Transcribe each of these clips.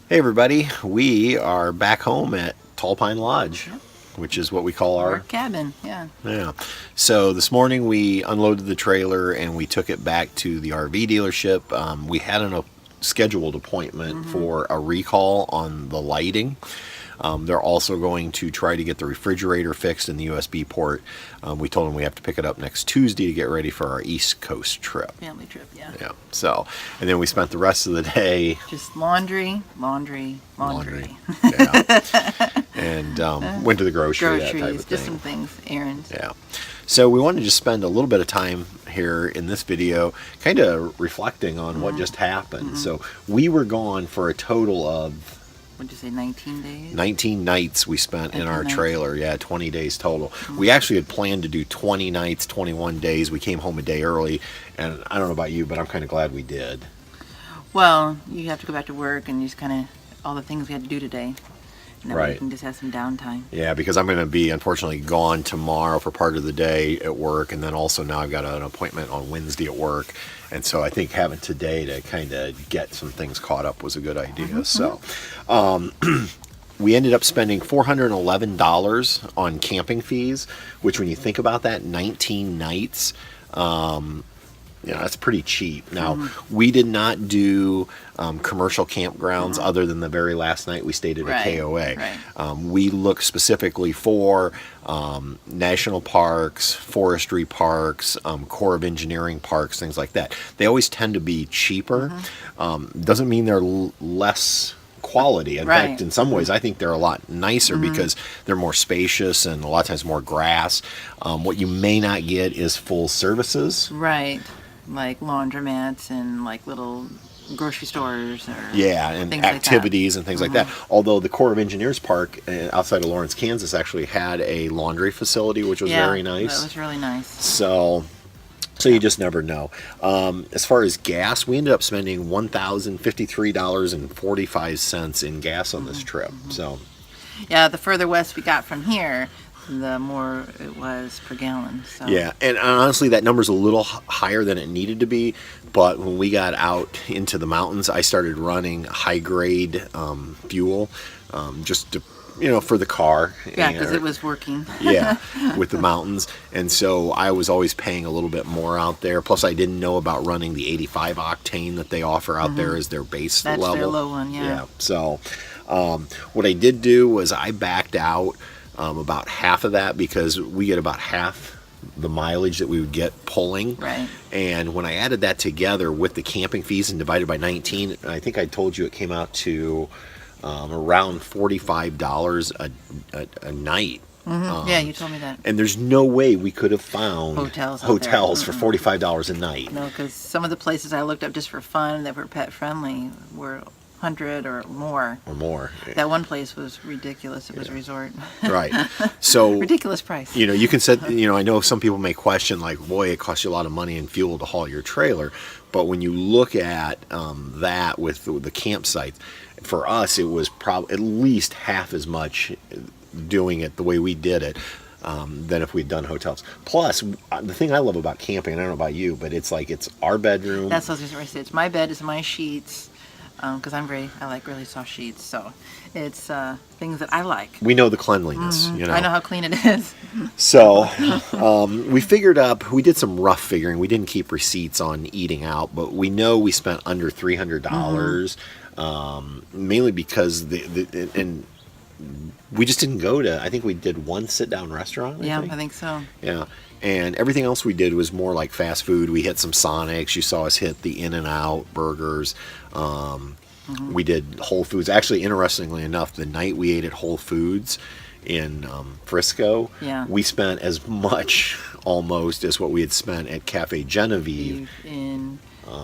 Hey everybody, we are back home at Tall Pine Lodge, Yep. which is what we call Our our, cabin, yeah. yeah. So this morning we unloaded the trailer and we took it back to the RV dealership. We had a scheduled appointment for a recall on the lighting. They're also going to try to get the refrigerator fixed in the USB port. We told them we have to pick it up next Tuesday to get ready for our East Coast trip. Family trip, yeah. Yeah. So, and then we spent the rest of the day Just laundry. Yeah. And went to the grocery, that type Groceries, of just thing. some things, errands. Yeah. So we wanted to just spend a little bit of time here in this video kind of reflecting on what just happened. So we were gone for a total of What'd you say, 19 days? 19 nights we spent in 19 our nights. trailer. Yeah, 20 days total. We actually had planned to do 20 nights, 21 days. We came home a day early, and I don't know about you, but I'm kind of glad we did. Well, you have to go back to work and just kind of all the things we had to do today. And that way Right. you can just have some downtime. Yeah, because I'm going to be unfortunately gone tomorrow for part of the day at work, and then also now I've got an appointment on Wednesday at work, and so I think having today to kind of get some things caught up was a good idea. So, we ended up spending $411 on camping fees, which when you think about that, 19 nights. That's pretty cheap. Now, we did not do commercial campgrounds other than the very last night we stayed at a Right, KOA. right. We looked specifically for national parks, forestry parks, Corps of Engineering parks, things like that. They always tend to be cheaper. Doesn't mean they're less quality. In Right. fact, in some ways, I think they're a lot nicer because they're more spacious and a lot of times more grass. What you may not get is full services. Right. Like laundromats and like little grocery stores or Yeah, and things like that. activities and things like that. Although the Corps of Engineers Park outside of Lawrence, Kansas, actually had a laundry facility, which was very nice. That was really nice. So you just never know. As far as gas, we ended up spending $1,053.45 in gas on this trip. So Yeah, the further west we got from here, the more it was per gallon. So. yeah, and honestly, that number's a little higher than it needed to be. But when we got out into the mountains, I started running high grade fuel, just to, for the car. Yeah, because it was working. Yeah, with the mountains, and so I was always paying a little bit more out there. Plus, I didn't know about running the 85 octane that they offer out there as their base That's level. their low one, yeah. Yeah. So, what I did do was I backed out about half of that because we get about half the mileage that we would get pulling. Right. And when I added that together with the camping fees and divided by 19, I think I told you it came out to around $45 a night. Yeah, you told me that. And there's no way we could have found Hotels out there. for $45 a night. No, because some of the places I looked up just for fun that were pet friendly were 100 or more. Or more. That one place was ridiculous. It was a resort. Right. So Ridiculous price. you can set, I know some people may question, like, boy, it costs you a lot of money in fuel to haul your trailer. But when you look at that with the campsites, for us, it was probably at least half as much doing it the way we did it than if we'd done hotels. Plus, the thing I love about camping, and I don't know about you, but it's like it's our bedroom. That's what I was going to say. It's my bed, it's my sheets. Because I like really soft sheets. So it's things that I like. We know the cleanliness, I know how clean it is. So we did some rough figuring. We didn't keep receipts on eating out, but we know we spent under $300, mainly because and we just didn't go to, I think we did one sit-down restaurant, I think so. Yeah. And everything else we did was more like fast food. We hit some Sonics. You saw us hit the In-N-Out burgers. We did Whole Foods. Actually, interestingly enough, the night we ate at Whole Foods in Frisco, we spent as much almost as what we had spent at Cafe Genevieve In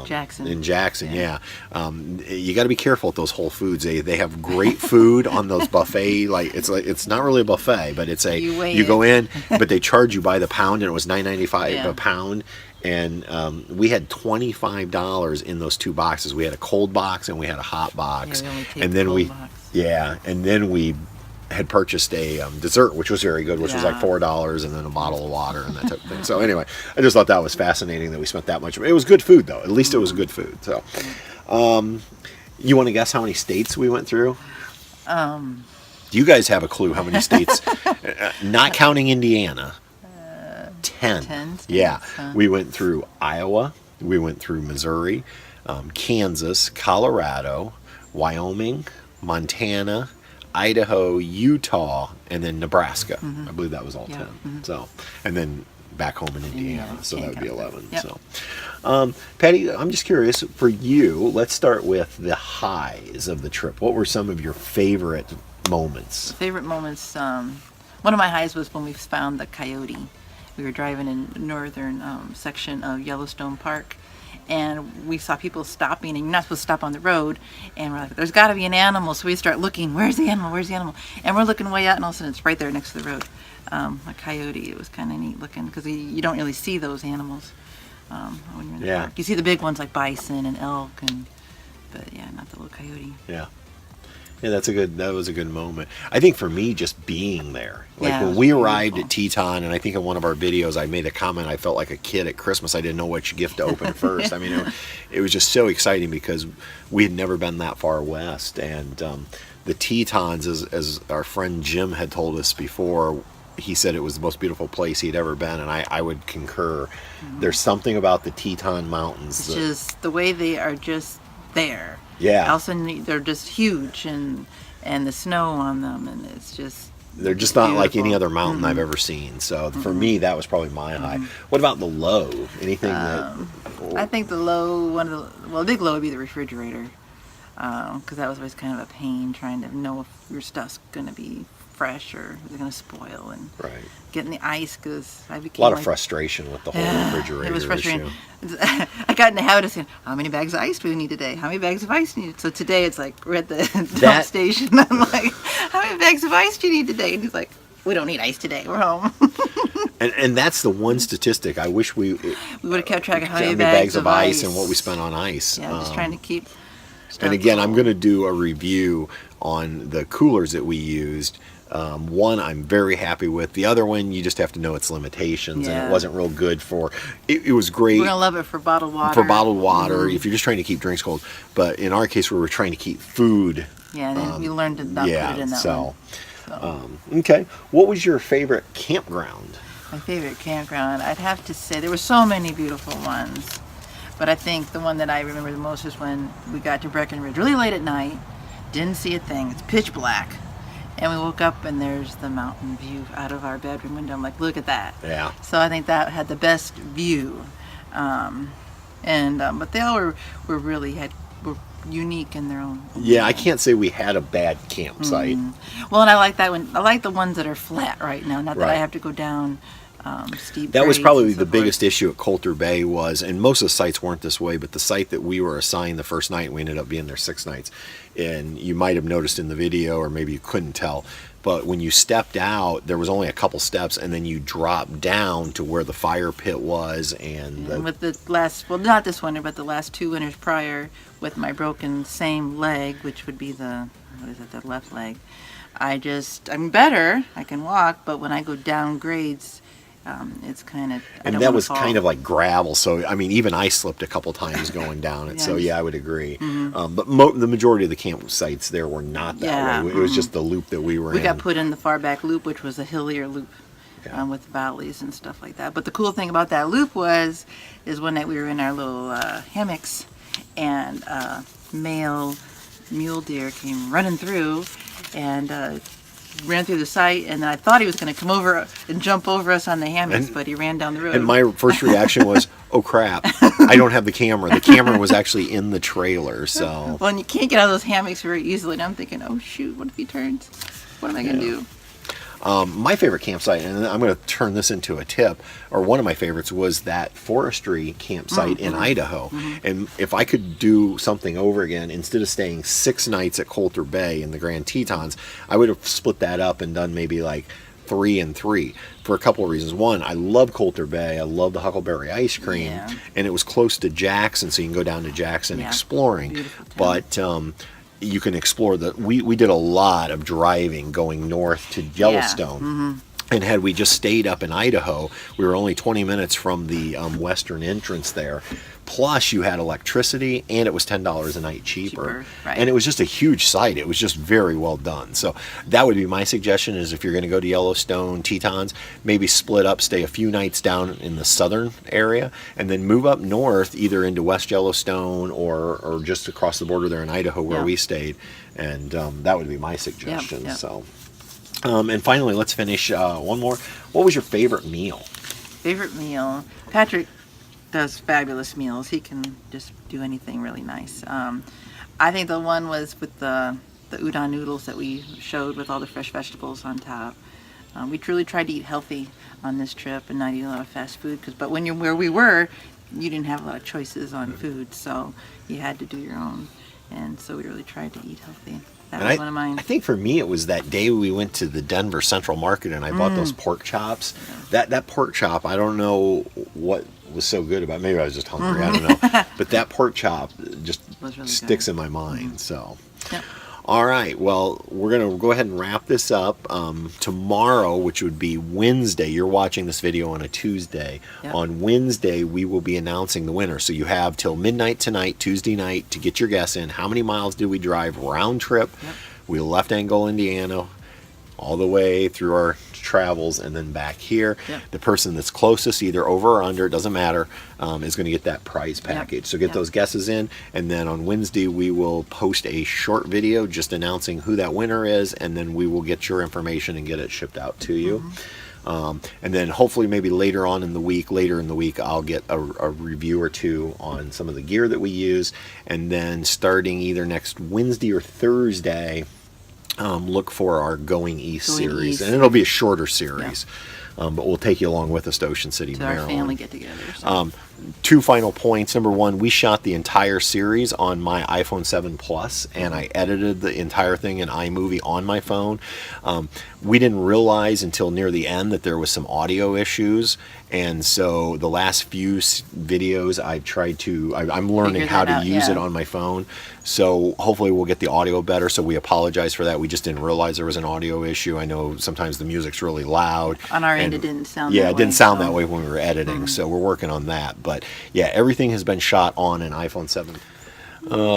Jackson. In Jackson, yeah. You got to be careful at those Whole Foods. They have great food on those buffet. It's not really a buffet, but it's you go in, but they charge you by the pound, and it was $9.95 a pound. And we had $25 in those two boxes. We had a cold box and we had a hot box. Yeah, we only take and the then cold box. and then we had purchased a dessert, which was very good, which was like $4, and then a bottle of water and that type of thing. So anyway, I just thought that was fascinating that we spent that much. It was good food, though. At least it was good food. So, You want to guess how many states we went through? Do you guys have a clue how many states? Not counting Indiana. 10. 10 states, Yeah. huh? We went through Iowa. We went through Missouri, Kansas, Colorado, Wyoming, Montana, Idaho, Utah, and then Nebraska. I believe that was all Yeah. 10. So, and then back home in Indiana. Indiana, So can't that would be count that. 11. Yep. So, Patty, I'm just curious for you. Let's start with the highs of the trip. What were some of your favorite moments? Favorite moments. One of my highs was when we found the coyote. We were driving in the northern section of Yellowstone Park, and we saw people stopping, and you're not supposed to stop on the road. And we're like, "There's got to be an animal." So we start looking. Where's the animal? Where's the animal? And we're looking way out, and all of a sudden it's right there next to the road. A coyote. It was kind of neat looking because you don't really see those animals when you're in the Yeah. park. You see the big ones like bison and elk, but yeah, not the little coyote. Yeah. Yeah, that was a good moment. I think for me, just being there. Like Yeah, it when was we arrived beautiful. at Teton, and I think in one of our videos I made a comment, I felt like a kid at Christmas. I didn't know which gift to open first. I mean, it was just so exciting because we had never been that far west. And the Tetons, as our friend Jim had told us before, he said it was the most beautiful place he'd ever been, and I would concur. There's something about the Teton Mountains. It's just the way they are just there. Yeah. All of a sudden they're just huge and the snow on them, and it's just They're just not like any beautiful. other mountain I've ever seen. So for me, that was probably my high. What about the low? Anything that? I think the big low would be the refrigerator, because that was always kind of a pain trying to know if your stuff's going to be fresh or is it going to spoil, and Right. getting the ice because I A became lot of like, frustration with the whole refrigerator It was frustrating. issue. I got in the habit of saying, "How many bags of ice do we need today? How many bags of ice do we need?" So today it's like we're at the dump That- station. I'm like, "How many bags of ice do you need today?" And he's like, "We don't need ice today. We're home." And that's the one statistic I wish we We would have kept track of how many bags bags of ice and what we spent on ice. Yeah, just trying to keep. Stuff And again, I'm cold. going to do a review on the coolers that we used. One I'm very happy with. The other one, you just have to know its limitations, and Yeah. it wasn't real good for. It was great We're gonna love it for bottled water. for bottled water if you're just trying to keep drinks cold. But in our case, we were trying to keep food. Yeah, and then we learned to not put it in that so, one. So. Okay. What was your favorite campground? My favorite campground, I'd have to say, there were so many beautiful ones, but I think the one that I remember the most is when we got to Breckenridge really late at night, didn't see a thing, it's pitch black, and we woke up and there's the mountain view out of our bedroom window. I'm like, look at that. Yeah. So I think that had the best view, but they all were were unique in their own. Yeah, I can't say we had a bad campsite. Well, and I like that one. I like the ones that are flat right now. Not that I Right. have to go down steep. That was grades probably and so the forth. biggest issue at Coulter Bay was, and most of the sites weren't this way, but the site that we were assigned the first night, we ended up being there 6 nights. And you might have noticed in the video, or maybe you couldn't tell, but when you stepped out, there was only a couple steps, and then you dropped down to where the fire pit was, and And with the last, well, not this winter, but the last 2 winters prior, with my broken same leg, which would be the left leg, I'm better. I can walk, but when I go down grades, it's kind of. and that was kind of like gravel, so I mean, even I slipped a couple times going down it. So Yes. yeah, I would agree. But the majority of the campsites there were not that Yeah, way. It was just the loop that we were We in. got put in the far back loop, which was a hillier loop. Yeah. With valleys and stuff like that. But the cool thing about that loop is one night we were in our little hammocks, and male mule deer came running through, and ran through the site, and I thought he was going to come over and jump over us on the hammocks, but he ran down the road. And my first reaction was, "Oh crap! I don't have the camera." The camera was actually in the trailer, so well, and you can't get out of those hammocks very easily, and I'm thinking, oh shoot, what if he turns? What am I going to do? my favorite campsite, and I'm going to turn this into a tip, or one of my favorites, was that forestry campsite in Idaho. And if I could do something over again, instead of staying 6 nights at Coulter Bay in the Grand Tetons, I would have split that up and done maybe like 3 and 3 for a couple of reasons. One, I love Coulter Bay. I love the Huckleberry ice cream, Yeah. and it was close to Jackson, so you can go down to Jackson Yeah. exploring. Beautiful town. But you can explore we did a lot of driving going north to Yellowstone. And had we just stayed up in Idaho, we were only 20 minutes from the western entrance there. Plus, you had electricity, and it was $10 a night cheaper. Right. And it was just a huge site. It was just very well done. So that would be my suggestion: is if you're going to go to Yellowstone, Tetons, maybe split up, stay a few nights down in the southern area, and then move up north, either into West Yellowstone or just across the border there in Idaho where Yeah. we stayed. And that would be my suggestion. yeah. So. And finally, let's finish one more. What was your favorite meal? Favorite meal? Patrick does fabulous meals. He can just do anything really nice. I think the one was with the udon noodles that we showed with all the fresh vegetables on top. We truly tried to eat healthy on this trip and not eat a lot of fast food. But when you're where we were, you didn't have a lot of choices on food, so you had to do your own. And so we really tried to eat healthy. That was one of mine. I think for me it was that day we went to the Denver Central Market and I bought those pork chops. That pork chop, I don't know what was so good about it. Maybe I was just hungry, I don't know. But that pork chop just Was really sticks good. in my mind. So, Yep. all right. Well, we're going to go ahead and wrap this up. Tomorrow, which would be Wednesday, you're watching this video on a Tuesday. Yep. On Wednesday, we will be announcing the winner. So you have till midnight tonight, Tuesday night, to get your guess in. How many miles did we drive round trip? Yep. We left Angola, Indiana, all the way through our travels and then back here. Yep. The person that's closest, either over or under, it doesn't matter, is going to get that prize package. So get Yep. those guesses in, and then on Wednesday we will post a short video just announcing who that winner is, and then we will get your information and get it shipped out to you. And then hopefully maybe later in the week, I'll get a review or two on some of the gear that we use, and then starting either next Wednesday or Thursday, look for our Going East Going series, East. and it'll be a shorter series, but we'll take you along with us to Ocean City, To our Maryland. family get-together. So. Two final points. Number one, we shot the entire series on my iPhone 7 Plus, and I edited the entire thing in iMovie on my phone. We didn't realize until near the end that there was some audio issues, and so the last few videos I've tried to, I'm learning Figure how that to out, use yeah. it on my phone. So hopefully we'll get the audio better, so we apologize for that. We just didn't realize there was an audio issue. I know sometimes the music's really loud. On our end, and- it didn't sound Yeah, that it didn't way, sound so- that way when we were editing, so we're working on that. But yeah, everything has been shot on an iPhone 7.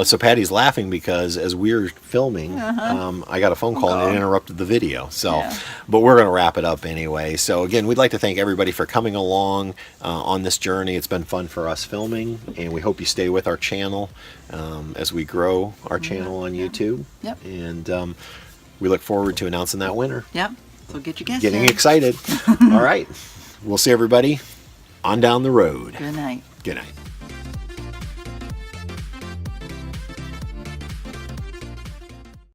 So Patty's laughing because as we were filming, I got a phone call and it interrupted the video. So, Yeah. but we're going to wrap it up anyway. So again, we'd like to thank everybody for coming along on this journey. It's been fun for us filming, and we hope you stay with our channel as we grow our channel on YouTube. Yep. And we look forward to announcing that winner. Yep. So get your guess Getting in. excited. All right. We'll see everybody on down the road. Good night. Good night.